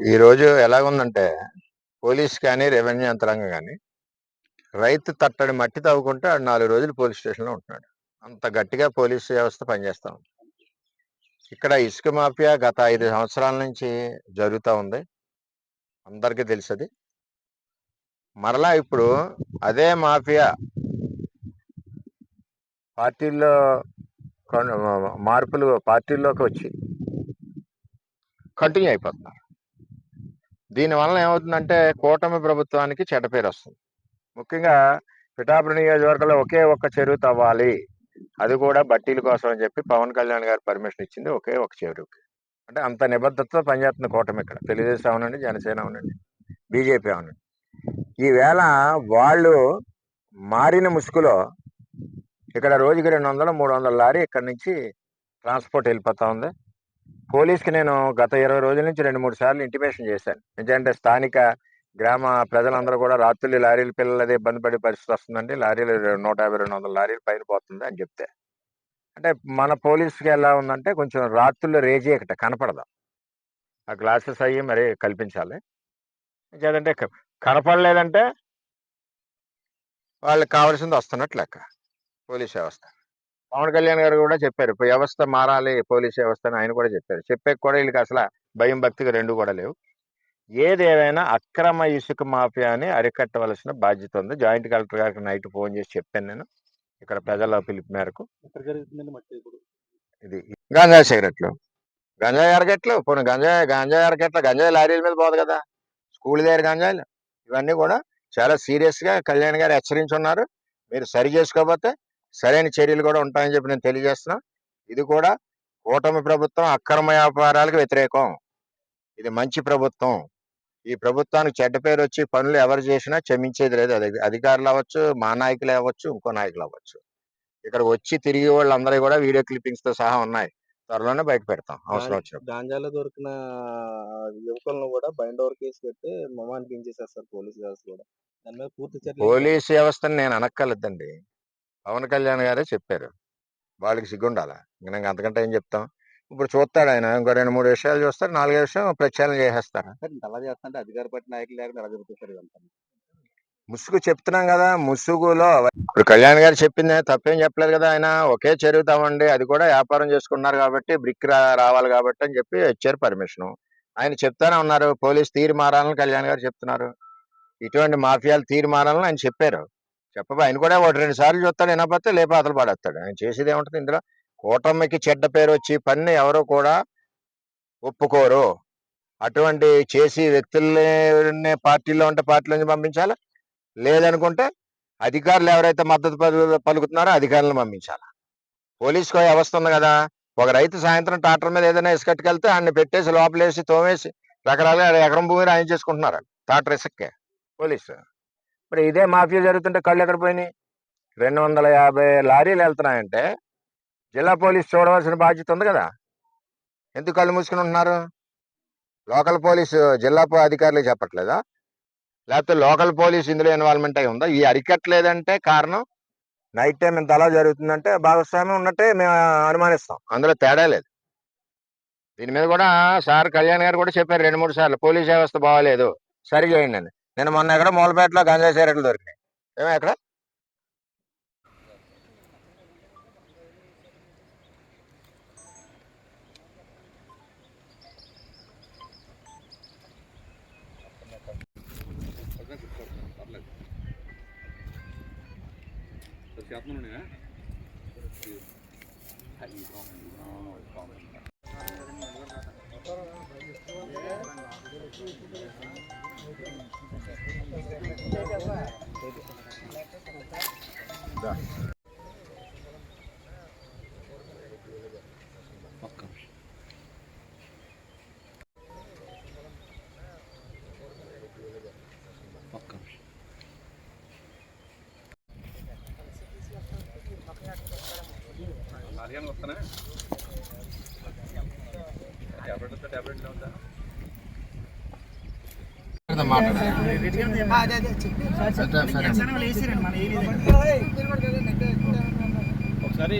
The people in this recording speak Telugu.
ఈరోజు ఎలాగుందంటే పోలీస్ కానీ రెవెన్యూ యంత్రాంగం కానీ రైతు తట్టడి మట్టి తవ్వుకుంటే 4 రోజులు పోలీస్ స్టేషన్లో ఉంటున్నాడు. అంత గట్టిగా పోలీసు వ్యవస్థ పనిచేస్తా ఉంది. ఇక్కడ ఇసుక మాఫియా గత 5 సంవత్సరాల నుంచి జరుగుతూ ఉంది, అందరికీ తెలుసది. మరలా ఇప్పుడు అదే మాఫియా పార్టీల్లో మార్పులు పార్టీల్లోకి వచ్చి కంటిన్యూ అయిపోతున్నారు. దీనివల్ల ఏమవుతుందంటే కూటమి ప్రభుత్వానికి చెడ్డ పేరు వస్తుంది. ముఖ్యంగా పిఠాపురం నియోజకవర్గంలో ఒకే ఒక్క చెరువు తవ్వాలి, అది కూడా బట్టీల కోసం అని చెప్పి పవన్ కళ్యాణ్ గారు పర్మిషన్ ఇచ్చింది ఒకే ఒక చెరువుకి. అంటే అంత నిబద్ధతతో పనిచేస్తుంది కూటమి. ఇక్కడ తెలుగుదేశం అవునండి, జనసేన అవునండి, బీజేపీ అవునండి. ఈవేళ వాళ్ళు మారిన ముసుగులో ఇక్కడ రోజుకి 200-300 లారీ ఇక్కడ నుంచి ట్రాన్స్పోర్ట్ వెళ్ళిపోతా ఉంది. పోలీస్కి నేను గత 20 రోజుల నుంచి 2-3 సార్లు ఇంటిమేషన్ చేశాను. ఎందుకంటే స్థానిక గ్రామ ప్రజలందరూ కూడా రాత్రులు లారీల పిల్లలు అదే ఇబ్బంది పడే పరిస్థితి వస్తుందండి, లారీలు 150-200 లారీలు పైన పోతుంది అని చెప్తే, అంటే మన పోలీసుకి ఎలా ఉందంటే కొంచెం రాత్రుల్లో రేజీ ఇక్కడ కనపడదు. ఆ గ్లాసెస్ అయ్యి మరి కల్పించాలి. ఇంకేదంటే కనపడలేదంటే వాళ్ళకి కావాల్సింది వస్తున్నట్లు లెక్క పోలీస్ వ్యవస్థ. పవన్ కళ్యాణ్ గారు కూడా చెప్పారు వ్యవస్థ మారాలి, పోలీస్ వ్యవస్థ అని ఆయన కూడా చెప్పారు. చెప్పే కూడా వీళ్ళకి అసలు భయం భక్తిగా రెండు కూడా లేవు. ఏదేమైనా అక్రమ ఇసుక మాఫియాని అరికట్టవలసిన బాధ్యత ఉంది. జాయింట్ కలెక్టర్ గారికి నైట్ ఫోన్ చేసి చెప్పాను నేను, ఇక్కడ ప్రజల పిలుపు మేరకు. ఇది గంజాయి సిగరెట్లు, గంజాయి అరగట్లు, పోనీ గంజాయి అరగట్ల గంజాయి లారీల మీద పోదు కదా, స్కూల్ దగ్గర గంజాయిలు, ఇవన్నీ కూడా చాలా సీరియస్గా కళ్యాణ్ గారు హెచ్చరించున్నారు. మీరు సరి చేసుకోకపోతే సరైన చర్యలు కూడా ఉంటాయని చెప్పి నేను తెలియజేస్తున్నా. ఇది కూడా కూటమి ప్రభుత్వం అక్రమ వ్యాపారాలకు వ్యతిరేకం. ఇది మంచి ప్రభుత్వం. ఈ ప్రభుత్వానికి చెడ్డ పేరు వచ్చి పనులు ఎవరు చేసినా క్షమించేది లేదు. అది అధికారులు అవ్వచ్చు, మా నాయకులు అవ్వచ్చు, ఇంకో నాయకులు అవ్వచ్చు. ఇక్కడ వచ్చి తిరిగి వాళ్ళందరూ కూడా వీడియో క్లిప్పింగ్స్ తో సహా ఉన్నాయి. త్వరలోనే బయట పెడతాం అవసరం వచ్చినప్పుడు. గాంజాలో దొరికిన యువకులను కూడా బైండ్ ఓవర్ కేసు పెట్టి మమానికి చేసేస్తారు పోలీస్ వ్యవస్థ కూడా. దాని మీద పూర్తి చర్యలు పోలీస్ వ్యవస్థను నేను అనక్కర్లేదండి, పవన్ కళ్యాణ్ గారే చెప్పారు. వాళ్ళకి సిగ్గుండాలా, ఇంకా అంతకంటే ఏం చెప్తాం. ఇప్పుడు చూస్తాడు ఆయన, ఇంకో 2-3 విషయాలు చూస్తారు, 4 విషయం ప్రచారం చేసేస్తారు. అలా చేస్తుంటే అధికార పార్టీ నాయకులు లేకుండా ఎలా జరుగుతుంది ఇదంతా? ముసుగు చెప్తున్నాం కదా, ముసుగులో ఇప్పుడు కళ్యాణ్ గారు చెప్పింది తప్పేం చెప్పలేదు కదా. ఆయన ఒకే చెరువు తవ్వండి, అది కూడా వ్యాపారం చేసుకున్నారు కాబట్టి బ్రిక్ రావాలి కాబట్టి అని చెప్పి ఇచ్చారు పర్మిషన్. ఆయన చెప్తానే ఉన్నారు పోలీస్ తీరు మారాలని కళ్యాణ్ గారు చెప్తున్నారు. ఇటువంటి మాఫియాలు తీరు మారాలని ఆయన చెప్పారు. చెప్పబోయి ఆయన కూడా 1-2 సార్లు చూస్తాడు, వినకపోతే లేపాతలు పడేస్తాడు. ఆయన చేసేది ఏముంటుంది ఇందులో. కూటమికి చెడ్డ పేరు వచ్చి పని ఎవరు కూడా ఒప్పుకోరు. అటువంటి చేసి వ్యక్తుల్ని పార్టీలో ఉంటే పార్టీలో నుంచి పంపించాలి, లేదనుకుంటే అధికారులు ఎవరైతే మద్దతు పలుకుతున్నారో అధికారులను పంపించాలి. పోలీసు వ్యవస్థ ఉంది కదా. ఒక రైతు సాయంత్రం ట్రాక్టర్ మీద ఏదైనా ఇసుకట్టుకెళ్తే ఆయన్ని పెట్టేసి లోపలేసి తోమేసి రకరకాల ఎకరం భూమి రాయం చేసుకుంటున్నారు ట్రాక్టర్ ఇసుక్కే పోలీసు. ఇప్పుడు ఇదే మాఫియా జరుగుతుంటే కళ్ళు ఎక్కడ పోయినాయి? 250 లారీలు వెళ్తున్నాయంటే జిల్లా పోలీసు చూడవలసిన బాధ్యత ఉంది కదా. ఎందుకు కళ్ళు మూసుకుని ఉంటున్నారు? లోకల్ పోలీసు జిల్లా అధికారులు చెప్పట్లేదా? లేకపోతే లోకల్ పోలీస్ ఇందులో ఇన్వాల్వ్మెంట్ అయి ఉందా? ఈ అరికట్టలేదంటే కారణం నైట్ టైం ఇంత అలా జరుగుతుందంటే భాగస్వామ్యం ఉన్నట్టే మేము అనుమానిస్తాం. అందులో తేడా లేదు. దీని మీద కూడా సార్ కళ్యాణ్ గారు కూడా చెప్పారు 2-3 సార్లు పోలీస్ వ్యవస్థ బాగోలేదు, సరి చేయండి అని. నేను మొన్న ఎక్కడ మూలపేటలో గంజాయి సిగరెట్లు దొరికినాయి. ఏమో ఎక్కడ ఒకసారి